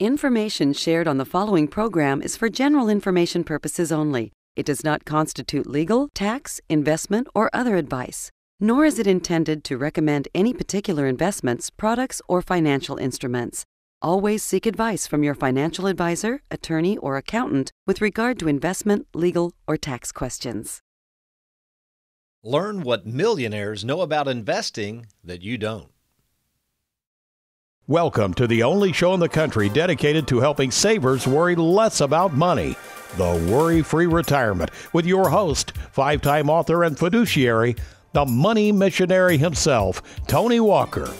Information shared on the following program is for general information purposes only. It does not constitute legal, tax, investment, or other advice, nor is it intended to recommend any particular investments, products, or financial instruments. Always seek advice from your financial advisor, attorney, or accountant with regard to investment, legal, or tax questions. Learn what millionaires know about investing that you don't. Welcome to the only show in the country dedicated to helping savers worry less about money, the WorryFree Retirement, with your host, five-time author and fiduciary, the money missionary himself, Tony Walker.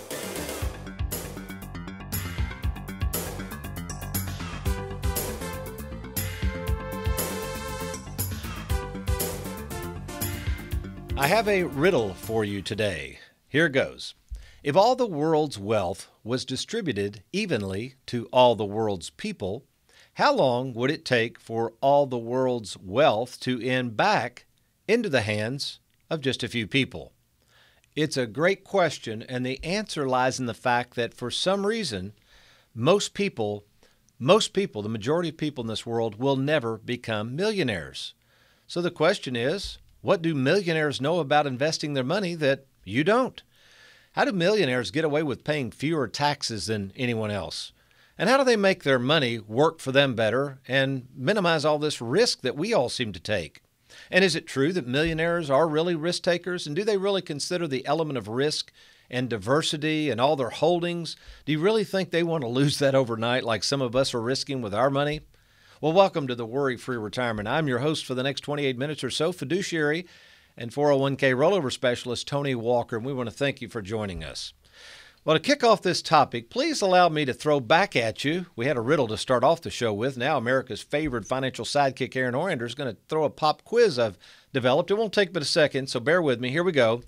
I have a riddle for you today. Here goes. If all the world's wealth was distributed evenly to all the world's people, how long would it take for all the world's wealth to end back into the hands of just a few people? It's a great question, and the answer lies in the fact that for some reason, most people, the majority of people in this world, will never become millionaires. So the question is, what do millionaires know about investing their money that you don't? How do millionaires get away with paying fewer taxes than anyone else? And how do they make their money work for them better and minimize all this risk that we all seem to take? And is it true that millionaires are really risk takers? And do they really consider the element of risk and diversity and all their holdings? Do you really think they want to lose that overnight like some of us are risking with our money? Well, welcome to the WorryFree Retirement. I'm your host for the next 28 minutes or so, fiduciary and 401k rollover specialist Tony Walker, and we want to thank you for joining us. Well, to kick off this topic, please allow me to throw back at you. We had a riddle to start off the show with. Now America's favorite financial sidekick, Aaron Orander, is going to throw a pop quiz I've developed. It won't take but a second, so bear with me. Here we go.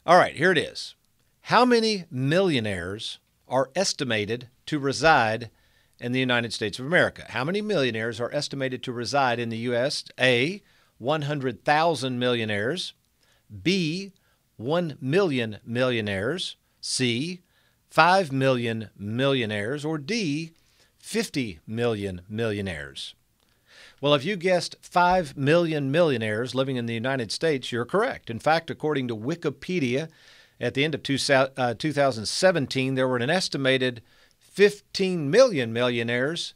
All right, here it is. How many millionaires are estimated to reside in the United States of America? How many millionaires are estimated to reside in the U.S.? A, 100,000 millionaires. B, 1 million millionaires. C, 5 million millionaires. Or D, 50 million millionaires. Well, if you guessed 5 million millionaires living in the United States, you're correct. In fact, according to Wikipedia, at the end of 2017, there were an estimated 15 million millionaires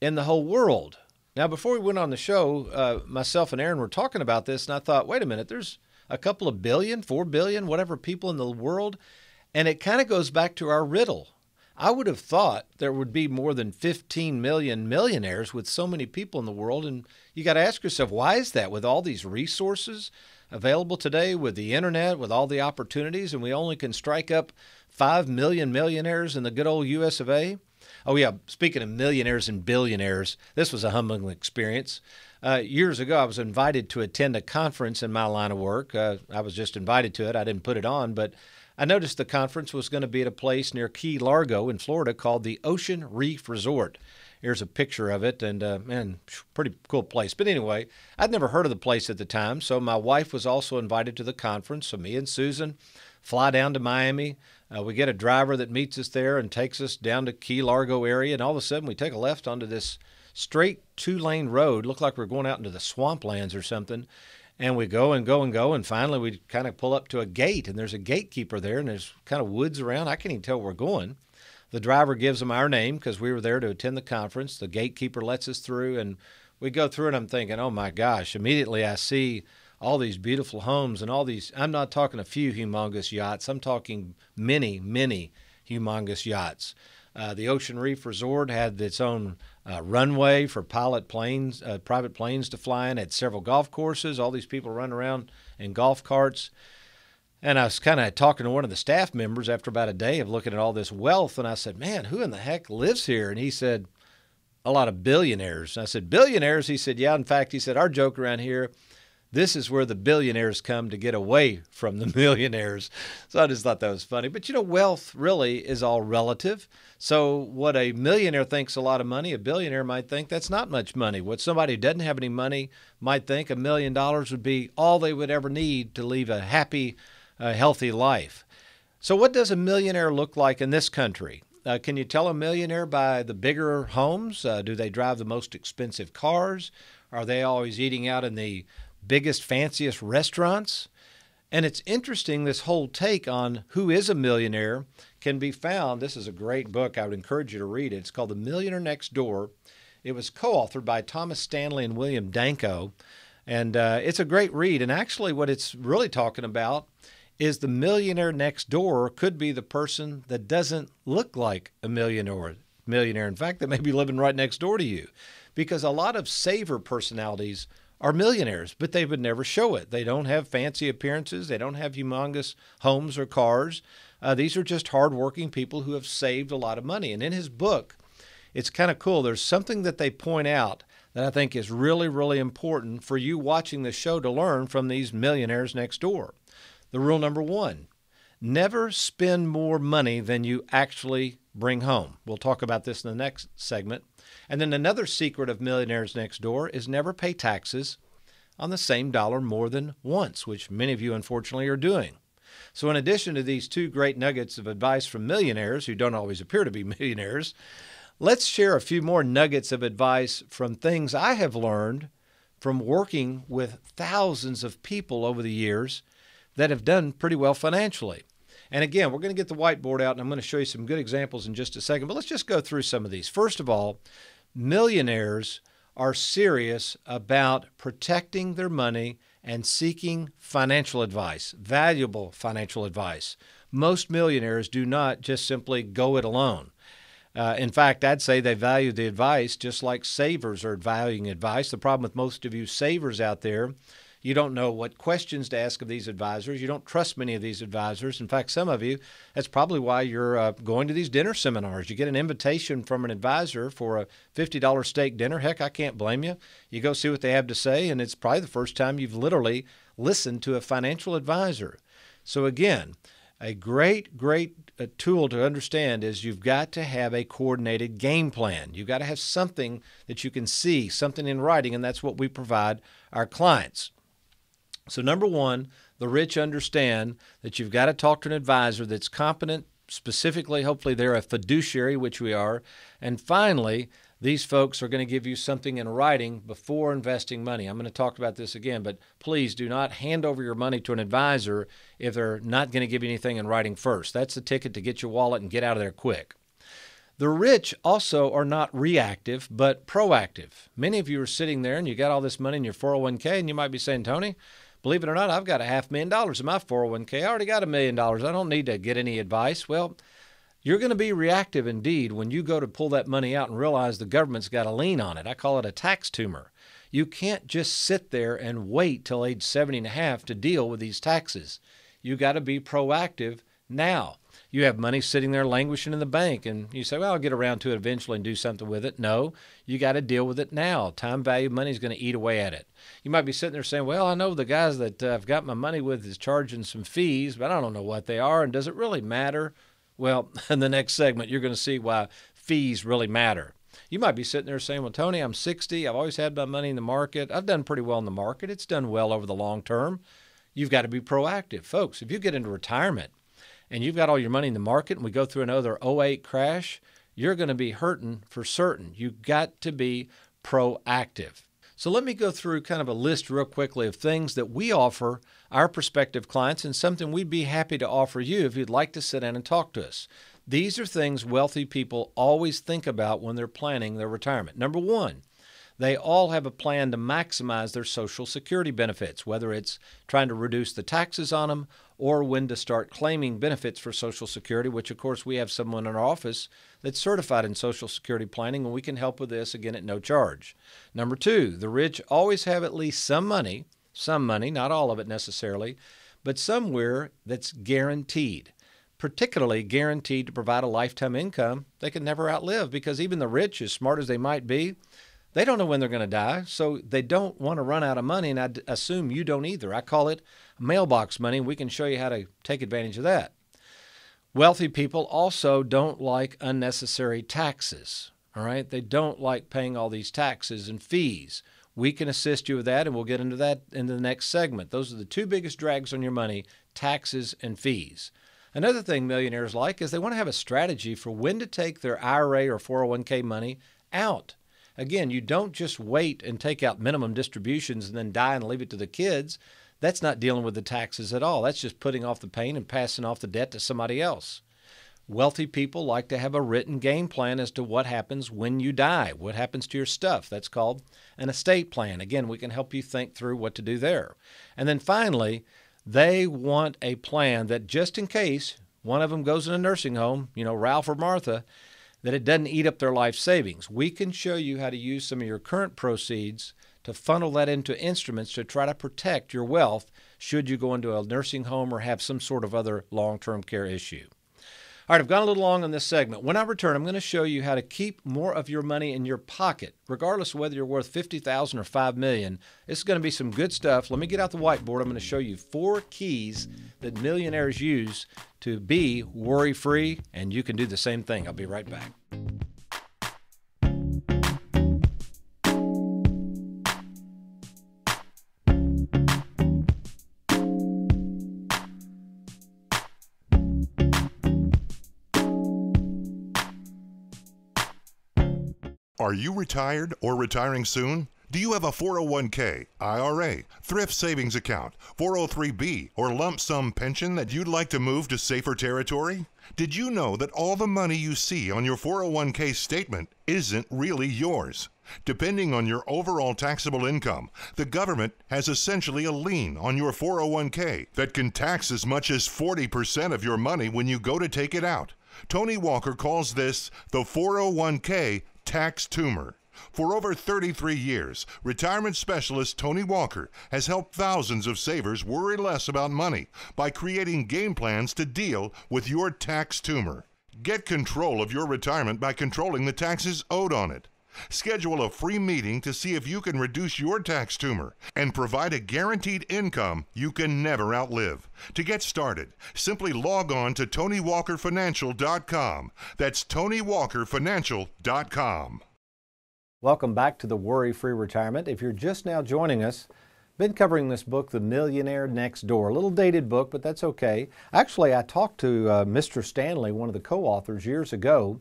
in the whole world. Now, before we went on the show, myself and Aaron were talking about this, and I thought, wait a minute, there's a couple of billion, 4 billion, whatever people in the world, and it kind of goes back to our riddle. I would have thought there would be more than 15 million millionaires with so many people in the world, and you got to ask yourself, why is that? With all these resources available today, with the internet, with all the opportunities, and we only can strike up 5 million millionaires in the good old US of A? Oh, yeah, speaking of millionaires and billionaires, this was a humbling experience. Years ago, I was invited to attend a conference in my line of work. I was just invited to it. I didn't put it on, but I noticed the conference was going to be at a place near Key Largo in Florida called the Ocean Reef Resort. Here's a picture of it, and man, pretty cool place. But anyway, I'd never heard of the place at the time, so my wife was also invited to the conference. So me and Susan fly down to Miami. We get a driver that meets us there and takes us down to Key Largo area, and all of a sudden we take a left onto this straight 2-lane road. Looked like we're going out into the swamplands or something. And we go and go and go, and finally we kind of pull up to a gate, and there's a gatekeeper there, and there's kind of woods around. I can't even tell where we're going. The driver gives them our name because we were there to attend the conference. The gatekeeper lets us through, and we go through, and I'm thinking, oh my gosh. Immediately I see all these beautiful homes and all these, I'm not talking a few humongous yachts. I'm talking many, many humongous yachts. The Ocean Reef Resort had its own runway for private planes to fly in, had several golf courses, all these people running around in golf carts. And I was kind of talking to one of the staff members after about a day of looking at all this wealth, and I said, man, who in the heck lives here? And he said, a lot of billionaires. And I said, billionaires? He said, yeah, in fact, he said, our joke around here, this is where the billionaires come to get away from the millionaires. So I just thought that was funny. But, you know, wealth really is all relative. So what a millionaire thinks a lot of money, a billionaire might think that's not much money. What somebody who doesn't have any money might think $1 million would be all they would ever need to live a happy, healthy life. So what does a millionaire look like in this country? Can you tell a millionaire by the bigger homes? Do they drive the most expensive cars? Are they always eating out in the biggest, fanciest restaurants? And it's interesting, this whole take on who is a millionaire can be found. This is a great book. I would encourage you to read it. It's called The Millionaire Next Door. It was co-authored by Thomas Stanley and William Danko. And it's a great read. And actually what it's really talking about is the millionaire next door could be the person that doesn't look like a millionaire. In fact, they may be living right next door to you, because a lot of saver personalities are millionaires, but they would never show it. They don't have fancy appearances. They don't have humongous homes or cars. These are just hardworking people who have saved a lot of money. And in his book, it's kind of cool. There's something that they point out that I think is really, really important for you watching the show to learn from these millionaires next door. The rule number 1, never spend more money than you actually bring home. We'll talk about this in the next segment. And then another secret of millionaires next door is never pay taxes on the same dollar more than once, which many of you unfortunately are doing. So in addition to these 2 great nuggets of advice from millionaires who don't always appear to be millionaires, let's share a few more nuggets of advice from things I have learned from working with thousands of people over the years that have done pretty well financially. And again, we're going to get the whiteboard out, and I'm going to show you some good examples in just a second, but let's just go through some of these. First of all, millionaires are serious about protecting their money and seeking financial advice, valuable financial advice. Most millionaires do not just simply go it alone. In fact, I'd say they value the advice just like savers are valuing advice. The problem with most of you savers out there, you don't know what questions to ask of these advisors. You don't trust many of these advisors. In fact, some of you, that's probably why you're going to these dinner seminars. You get an invitation from an advisor for a $50 steak dinner. Heck, I can't blame you. You go see what they have to say, and it's probably the first time you've literally listened to a financial advisor. So again, a great tool to understand is you've got to have a coordinated game plan. You've got to have something that you can see, something in writing, and that's what we provide our clients. So number 1, the rich understand that you've got to talk to an advisor that's competent, specifically, hopefully they're a fiduciary, which we are. And finally, these folks are going to give you something in writing before investing money. I'm going to talk about this again, but please do not hand over your money to an advisor if they're not going to give you anything in writing first. That's the ticket to get your wallet and get out of there quick. The rich also are not reactive, but proactive. Many of you are sitting there and you got all this money in your 401k, and you might be saying, Tony, believe it or not, I've got $500,000 in my 401k. I already got $1 million. I don't need to get any advice. Well, you're going to be reactive indeed when you go to pull that money out and realize the government's got a lien on it. I call it a tax tumor. You can't just sit there and wait till age 70 and a half to deal with these taxes. You got to be proactive now. You have money sitting there languishing in the bank, and you say, well, I'll get around to it eventually and do something with it. No, you got to deal with it now. Time value of money is going to eat away at it. You might be sitting there saying, well, I know the guys that I've got my money with is charging some fees, but I don't know what they are, and does it really matter? Well, in the next segment, you're going to see why fees really matter. You might be sitting there saying, well, Tony, I'm 60. I've always had my money in the market. I've done pretty well in the market. It's done well over the long term. You've got to be proactive. Folks, if you get into retirement and you've got all your money in the market and we go through another '08 crash, you're going to be hurting for certain. You've got to be proactive. So let me go through kind of a list real quickly of things that we offer our prospective clients and something we'd be happy to offer you if you'd like to sit down and talk to us. These are things wealthy people always think about when they're planning their retirement. Number 1, they all have a plan to maximize their Social Security benefits, whether it's trying to reduce the taxes on them or when to start claiming benefits for Social Security, which, of course, we have someone in our office that's certified in Social Security planning, and we can help with this, again, at no charge. Number 2, the rich always have at least some money, not all of it necessarily, but somewhere that's guaranteed, particularly guaranteed to provide a lifetime income they can never outlive, because even the rich, as smart as they might be, they don't know when they're going to die, so they don't want to run out of money, and I assume you don't either. I call it mailbox money, and we can show you how to take advantage of that. Wealthy people also don't like unnecessary taxes, all right? They don't like paying all these taxes and fees. We can assist you with that, and we'll get into that in the next segment. Those are the 2 biggest drags on your money, taxes and fees. Another thing millionaires like is they want to have a strategy for when to take their IRA or 401k money out. Again, you don't just wait and take out minimum distributions and then die and leave it to the kids. That's not dealing with the taxes at all. That's just putting off the pain and passing off the debt to somebody else. Wealthy people like to have a written game plan as to what happens when you die, what happens to your stuff. That's called an estate plan. Again, we can help you think through what to do there. And then finally, they want a plan that just in case one of them goes in a nursing home, Ralph or Martha, that it doesn't eat up their life savings. We can show you how to use some of your current proceeds to funnel that into instruments to try to protect your wealth should you go into a nursing home or have some sort of other long-term care issue. All right, I've gone a little long on this segment. When I return, I'm going to show you how to keep more of your money in your pocket, regardless of whether you're worth $50,000 or $5 million. This is going to be some good stuff. Let me get out the whiteboard. I'm going to show you 4 keys that millionaires use to be worry-free, and you can do the same thing. I'll be right back. Are you retired or retiring soon? Do you have a 401k, IRA, thrift savings account, 403b, or lump sum pension that you'd like to move to safer territory? Did you know that all the money you see on your 401k statement isn't really yours? Depending on your overall taxable income, the government has essentially a lien on your 401k that can tax as much as 40% of your money when you go to take it out. Tony Walker calls this the 401k tax tumor. For over 33 years, retirement specialist Tony Walker has helped thousands of savers worry less about money by creating game plans to deal with your tax tumor. Get control of your retirement by controlling the taxes owed on it. Schedule a free meeting to see if you can reduce your tax tumor and provide a guaranteed income you can never outlive. To get started, simply log on to TonyWalkerFinancial.com. That's TonyWalkerFinancial.com. Welcome back to the Worry-Free Retirement. If you're just now joining us, been covering this book, The Millionaire Next Door. A little dated book, but that's okay. Actually, I talked to Mr. Stanley, one of the co-authors, years ago.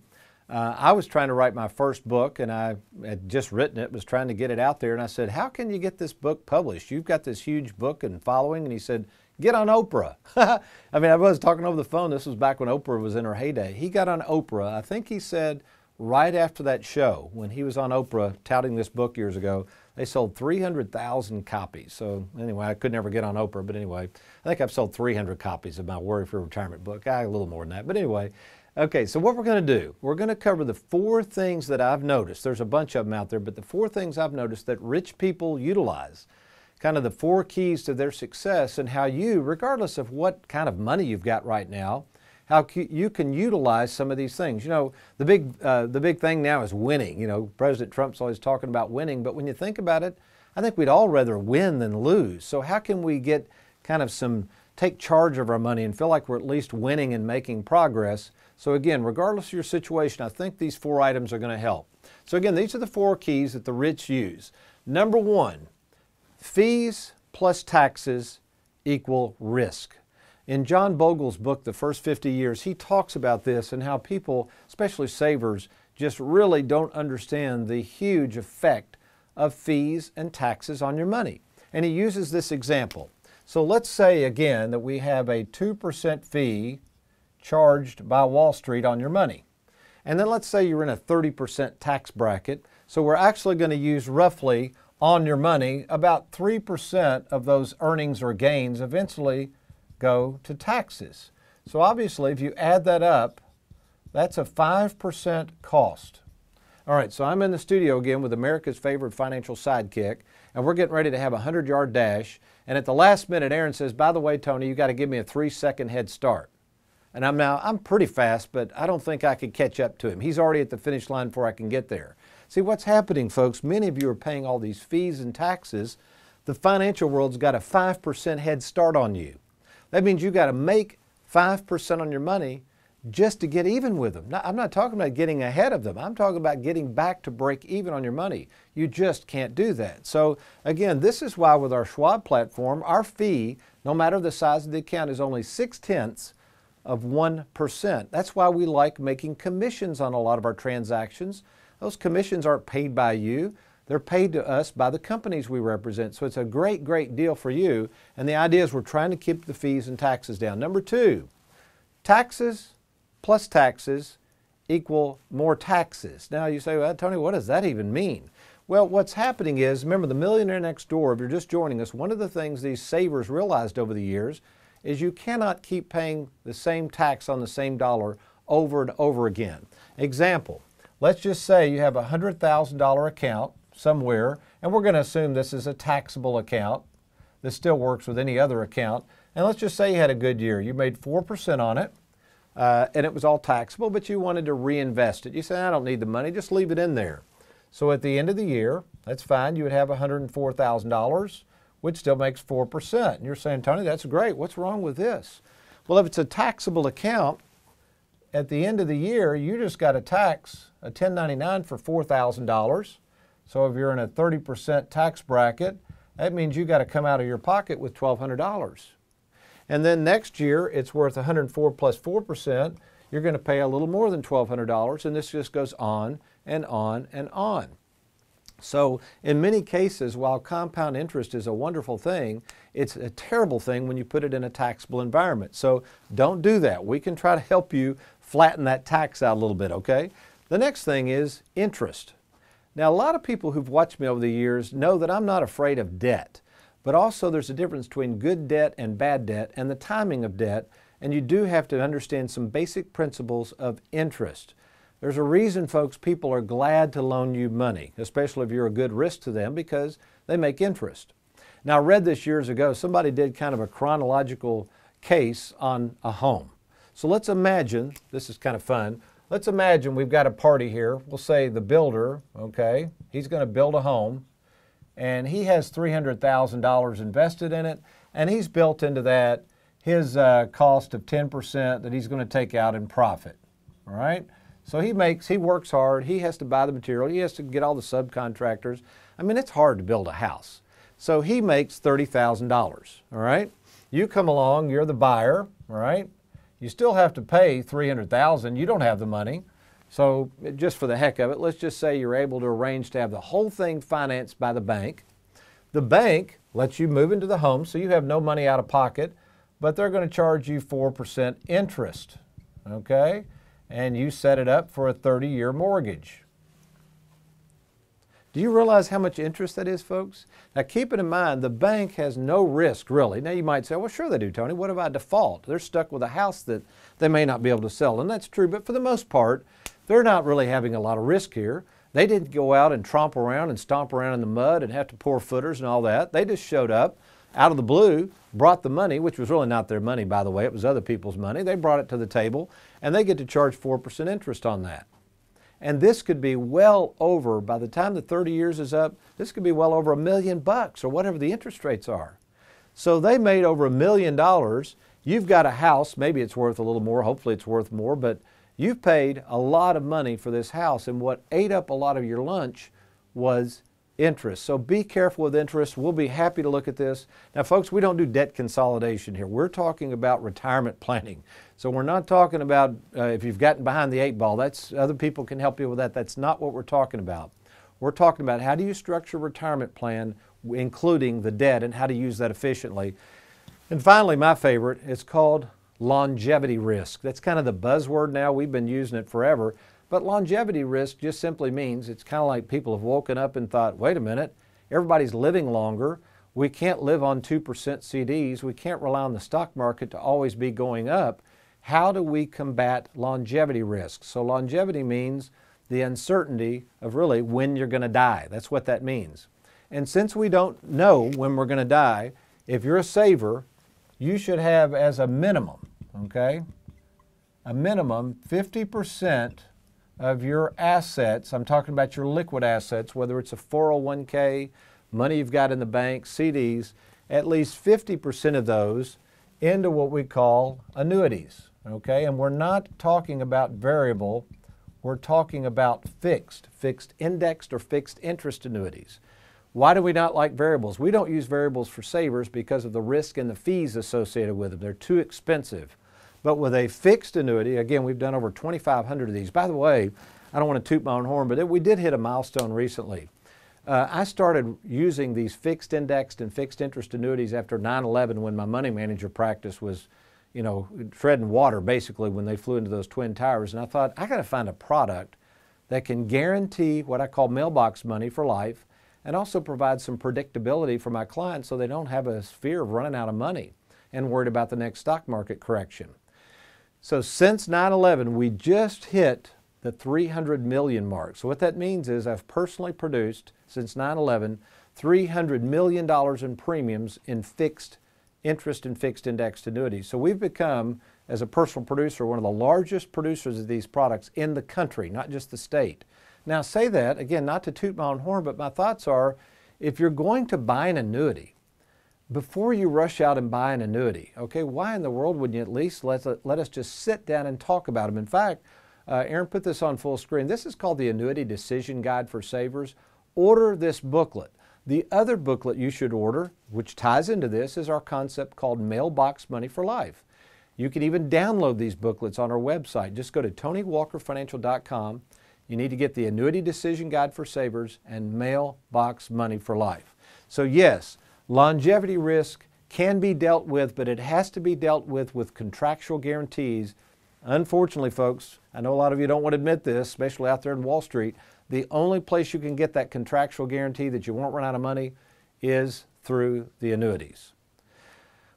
I was trying to write my first book, and I had just written it, was trying to get it out there, and I said, how can you get this book published? You've got this huge book and following, and he said, get on Oprah. I mean, I was talking over the phone. This was back when Oprah was in her heyday. He got on Oprah, I think he said, right after that show, when he was on Oprah touting this book years ago, they sold 300,000 copies. So anyway, I could never get on Oprah, but anyway, I think I've sold 300 copies of my Worry-Free Retirement book. A little more than that, but anyway. Okay, so what we're going to do, we're going to cover the 4 things that I've noticed. There's a bunch of them out there, but the 4 things I've noticed that rich people utilize, kind of the 4 keys to their success, and how you, regardless of what kind of money you've got right now, how you can utilize some of these things. You know, the big thing now is winning. You know, President Trump's always talking about winning, but when you think about it, I think we'd all rather win than lose. So how can we get kind of take charge of our money and feel like we're at least winning and making progress? So again, regardless of your situation, I think these 4 items are going to help. So again, these are the 4 keys that the rich use. Number 1, fees plus taxes equal risk. In John Bogle's book, The First 50 Years, he talks about this and how people, especially savers, just really don't understand the huge effect of fees and taxes on your money. And he uses this example. So let's say again that we have a 2% fee charged by Wall Street on your money. And then let's say you're in a 30% tax bracket. So we're actually going to use roughly on your money about 3% of those earnings or gains eventually go to taxes. So obviously if you add that up, that's a 5% cost. All right, so I'm in the studio again with America's favorite financial sidekick, and we're getting ready to have a 100-yard dash. And at the last minute, Aaron says, by the way, Tony, you got to give me a 3-second head start. And I'm pretty fast, but I don't think I could catch up to him. He's already at the finish line before I can get there. See, what's happening, folks, many of you are paying all these fees and taxes. The financial world's got a 5% head start on you. That means you got to make 5% on your money just to get even with them. Now, I'm not talking about getting ahead of them. I'm talking about getting back to break even on your money. You just can't do that. So again, this is why with our Schwab platform, our fee, no matter the size of the account, is only 0.6 of 1%. That's why we like making commissions on a lot of our transactions. Those commissions aren't paid by you. They're paid to us by the companies we represent. So it's a great, great deal for you. And the idea is we're trying to keep the fees and taxes down. Number two, taxes plus taxes equal more taxes. Now you say, well, Tony, what does that even mean? Well, what's happening is, remember the millionaire next door, if you're just joining us, one of the things these savers realized over the years is you cannot keep paying the same tax on the same dollar over and over again. Example, let's just say you have a $100,000 account somewhere, and we're going to assume this is a taxable account. This still works with any other account. And let's just say you had a good year. You made 4% on it, and it was all taxable, but you wanted to reinvest it. You say, I don't need the money, just leave it in there. So at the end of the year, that's fine, you would have $104,000, which still makes 4%. And you're saying, Tony, that's great. What's wrong with this? Well, if it's a taxable account, at the end of the year, you just got a tax, a 1099 for $4,000. So if you're in a 30% tax bracket, that means you got to come out of your pocket with $1,200. And then next year, it's worth 104 plus 4%. You're going to pay a little more than $1,200, and this just goes on and on and on. So in many cases, while compound interest is a wonderful thing, it's a terrible thing when you put it in a taxable environment. So don't do that. We can try to help you flatten that tax out a little bit, okay? The next thing is interest. Now, a lot of people who've watched me over the years know that I'm not afraid of debt, but also there's a difference between good debt and bad debt and the timing of debt, and you do have to understand some basic principles of interest. There's a reason, folks, people are glad to loan you money, especially if you're a good risk to them, because they make interest. Now, I read this years ago. Somebody did kind of a chronological case on a home. So let's imagine, this is kind of fun, let's imagine we've got a party here. We'll say the builder, okay, he's going to build a home, and he has $300,000 invested in it, and he's built into that his cost of 10% that he's going to take out in profit, all right? So he works hard, he has to buy the material, he has to get all the subcontractors. I mean, it's hard to build a house. So he makes $30,000, all right? You come along, you're the buyer, all right? You still have to pay $300,000, you don't have the money. So just for the heck of it, let's just say you're able to arrange to have the whole thing financed by the bank. The bank lets you move into the home, so you have no money out of pocket, but they're going to charge you 4% interest, okay? And you set it up for a 30-year mortgage. Do you realize how much interest that is, folks? Now, keep it in mind, the bank has no risk, really. Now, you might say, well, sure they do, Tony. What if I default? They're stuck with a house that they may not be able to sell, and that's true, but for the most part, they're not really having a lot of risk here. They didn't go out and tromp around and stomp around in the mud and have to pour footers and all that. They just showed up out of the blue, brought the money, which was really not their money, by the way. It was other people's money. They brought it to the table, and they get to charge 4% interest on that. And this could be well over, by the time the 30 years is up, this could be well over $1 million or whatever the interest rates are. So they made over $1 million. You've got a house, maybe it's worth a little more, hopefully it's worth more, but you've paid a lot of money for this house, and what ate up a lot of your lunch was interest. So be careful with interest. We'll be happy to look at this. Now, folks, we don't do debt consolidation here. We're talking about retirement planning. So we're not talking about if you've gotten behind the 8 ball. That's other people can help you with that. That's not what we're talking about. We're talking about how do you structure a retirement plan, including the debt, and how to use that efficiently. And finally, my favorite, it's called longevity risk. That's kind of the buzzword now. We've been using it forever. But longevity risk just simply means it's kind of like people have woken up and thought, wait a minute, everybody's living longer. We can't live on 2% CDs. We can't rely on the stock market to always be going up. How do we combat longevity risk? So longevity means the uncertainty of really when you're going to die. That's what that means. And since we don't know when we're going to die, if you're a saver, you should have as a minimum, okay, a minimum 50% of your assets, I'm talking about your liquid assets, whether it's a 401k, money you've got in the bank, CDs, at least 50% of those into what we call annuities, okay? And we're not talking about variable, we're talking about fixed indexed or fixed interest annuities. Why do we not like variables? We don't use variables for savers because of the risk and the fees associated with them. They're too expensive. But with a fixed annuity, again, we've done over 2,500 of these. By the way, I don't want to toot my own horn, but we did hit a milestone recently. I started using these fixed indexed and fixed interest annuities after 9/11 when my money manager practice was, treading water basically when they flew into those twin towers. And I thought, I got to find a product that can guarantee what I call mailbox money for life and also provide some predictability for my clients so they don't have a fear of running out of money and worried about the next stock market correction. So since 9/11, we just hit the 300 million mark. So what that means is I've personally produced, since 9/11, $300 million in premiums in fixed interest and fixed indexed annuities. So we've become, as a personal producer, one of the largest producers of these products in the country, not just the state. Now say that, again, not to toot my own horn, but my thoughts are, if you're going to buy an annuity, before you rush out and buy an annuity, okay, why in the world wouldn't you at least let us just sit down and talk about them? In fact, Aaron put this on full screen. This is called the Annuity Decision Guide for Savers. Order this booklet. The other booklet you should order, which ties into this, is our concept called Mailbox Money for Life. You can even download these booklets on our website. Just go to TonyWalkerFinancial.com. You need to get the Annuity Decision Guide for Savers and Mailbox Money for Life. So yes, longevity risk can be dealt with, but it has to be dealt with contractual guarantees. Unfortunately, folks, I know a lot of you don't want to admit this, especially out there in Wall Street, the only place you can get that contractual guarantee that you won't run out of money is through the annuities.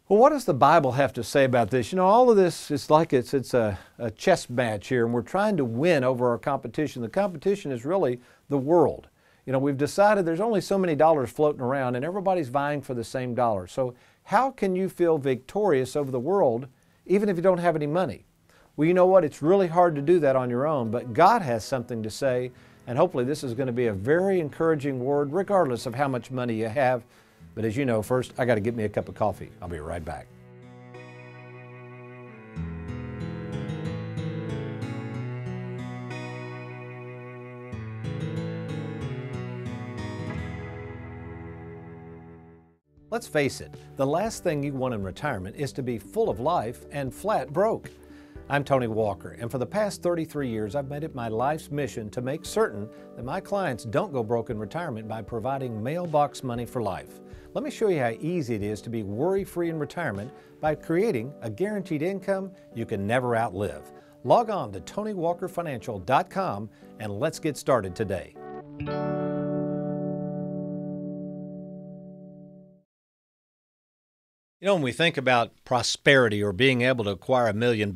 Well, what does the Bible have to say about this? All of this is like it's a chess match here, and we're trying to win over our competition. The competition is really the world. We've decided there's only so many dollars floating around, and everybody's vying for the same dollar. So how can you feel victorious over the world even if you don't have any money? Well, you know what? It's really hard to do that on your own, but God has something to say, and hopefully this is going to be a very encouraging word regardless of how much money you have. But as you know, first I got to get me a cup of coffee. I'll be right back. Let's face it, the last thing you want in retirement is to be full of life and flat broke. I'm Tony Walker, and for the past 33 years, I've made it my life's mission to make certain that my clients don't go broke in retirement by providing mailbox money for life. Let me show you how easy it is to be worry-free in retirement by creating a guaranteed income you can never outlive. Log on to TonyWalkerFinancial.com and let's get started today. When we think about prosperity or being able to acquire $1 million,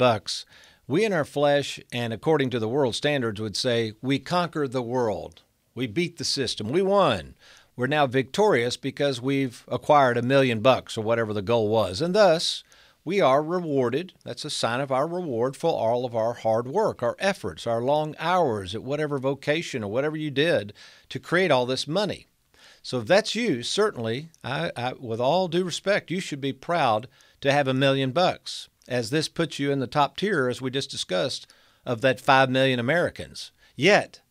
we in our flesh and according to the world standards would say, we conquered the world. We beat the system. We won. We're now victorious because we've acquired $1 million or whatever the goal was. And thus, we are rewarded. That's a sign of our reward for all of our hard work, our efforts, our long hours at whatever vocation or whatever you did to create all this money. So if that's you, certainly, with all due respect, you should be proud to have $1 million, as this puts you in the top tier, as we just discussed, of that 5 million Americans. Yet,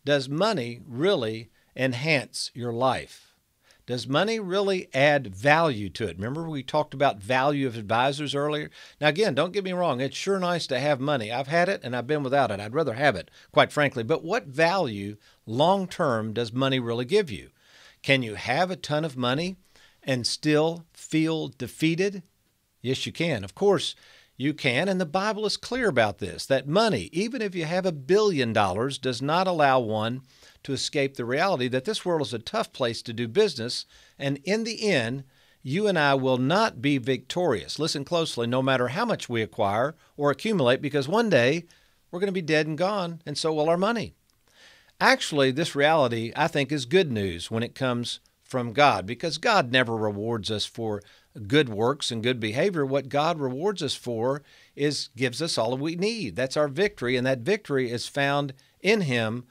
does money really enhance your life? Does money really add value to it? Remember we talked about value of advisors earlier? Now again, don't get me wrong, it's sure nice to have money. I've had it and I've been without it. I'd rather have it, quite frankly. But what value long-term does money really give you? Can you have a ton of money and still feel defeated? Yes, you can. Of course, you can, and the Bible is clear about this, that money, even if you have $1 billion, does not allow one to escape the reality that this world is a tough place to do business, and in the end, you and I will not be victorious. Listen closely, no matter how much we acquire or accumulate, because one day we're going to be dead and gone, and so will our money. Actually, this reality, I think, is good news when it comes from God, because God never rewards us for good works and good behavior. What God rewards us for is gives us all we need. That's our victory, and that victory is found in Him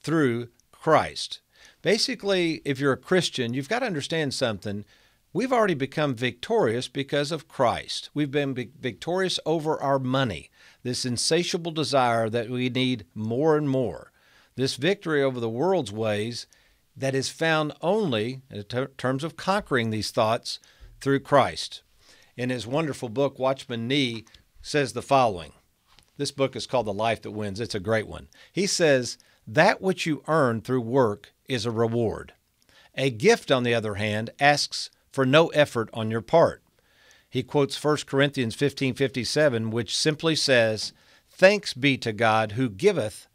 through Christ. Basically, if you're a Christian, you've got to understand something. We've already become victorious because of Christ. We've been victorious over our money, this insatiable desire that we need more and more. This victory over the world's ways that is found only, in terms of conquering these thoughts, through Christ. In his wonderful book, Watchman Nee says the following. This book is called The Life That Wins. It's a great one. He says, that which you earn through work is a reward. A gift, on the other hand, asks for no effort on your part. He quotes 1 Corinthians 15:57, which simply says, thanks be to God who giveth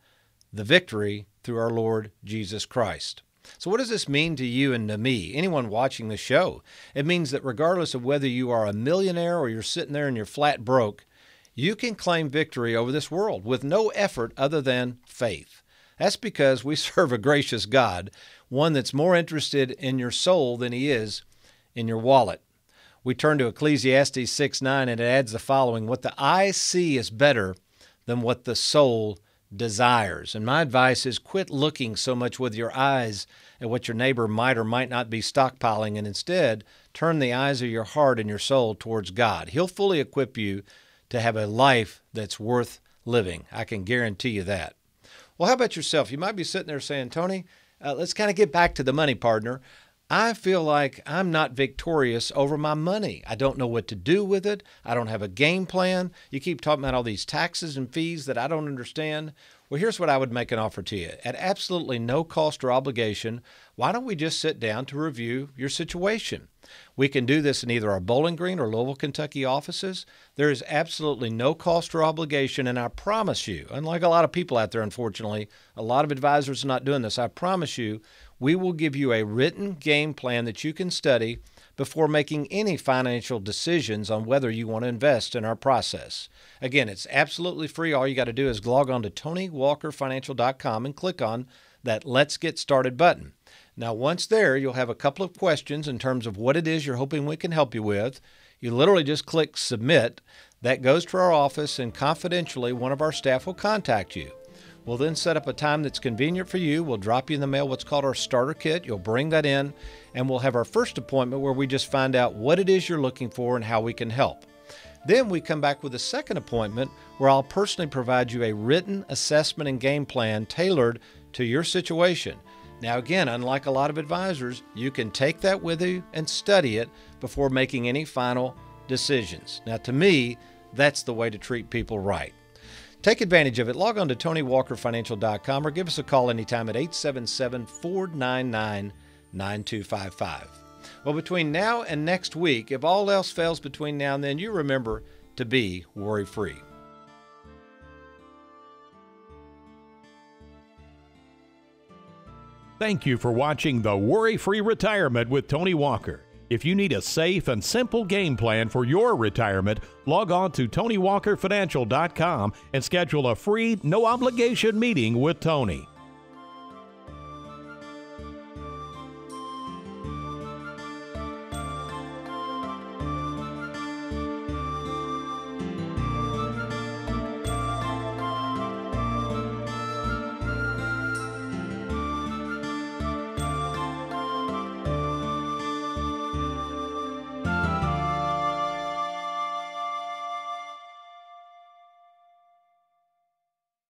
the victory through our Lord Jesus Christ. So what does this mean to you and to me, anyone watching the show? It means that regardless of whether you are a millionaire or you're sitting there and you're flat broke, you can claim victory over this world with no effort other than faith. That's because we serve a gracious God, one that's more interested in your soul than he is in your wallet. We turn to Ecclesiastes 6:9, and it adds the following, what the eye see is better than what the soul desires. And my advice is quit looking so much with your eyes at what your neighbor might or might not be stockpiling, and instead turn the eyes of your heart and your soul towards God. He'll fully equip you to have a life that's worth living. I can guarantee you that. Well, how about yourself? You might be sitting there saying, Tony, let's kind of get back to the money, partner. I feel like I'm not victorious over my money. I don't know what to do with it. I don't have a game plan. You keep talking about all these taxes and fees that I don't understand. Well, here's what I would make an offer to you. At absolutely no cost or obligation, why don't we just sit down to review your situation? We can do this in either our Bowling Green or Louisville, Kentucky offices. There is absolutely no cost or obligation, and I promise you, unlike a lot of people out there, unfortunately, a lot of advisors are not doing this, I promise you, we will give you a written game plan that you can study before making any financial decisions on whether you want to invest in our process. Again, it's absolutely free. All you got to do is log on to TonyWalkerFinancial.com and click on that Let's Get Started button. Now, once there, you'll have a couple of questions in terms of what it is you're hoping we can help you with. You literally just click Submit. That goes to our office, and confidentially, one of our staff will contact you. We'll then set up a time that's convenient for you. We'll drop you in the mail what's called our starter kit. You'll bring that in, and we'll have our first appointment where we just find out what it is you're looking for and how we can help. Then we come back with a second appointment where I'll personally provide you a written assessment and game plan tailored to your situation. Now again, unlike a lot of advisors, you can take that with you and study it before making any final decisions. Now to me, that's the way to treat people right. Take advantage of it. Log on to TonyWalkerFinancial.com or give us a call anytime at 877-499-9255. Well, between now and next week, if all else fails between now and then, you remember to be worry-free. Thank you for watching the Worry-Free Retirement with Tony Walker. If you need a safe and simple game plan for your retirement, log on to TonyWalkerFinancial.com and schedule a free, no-obligation meeting with Tony.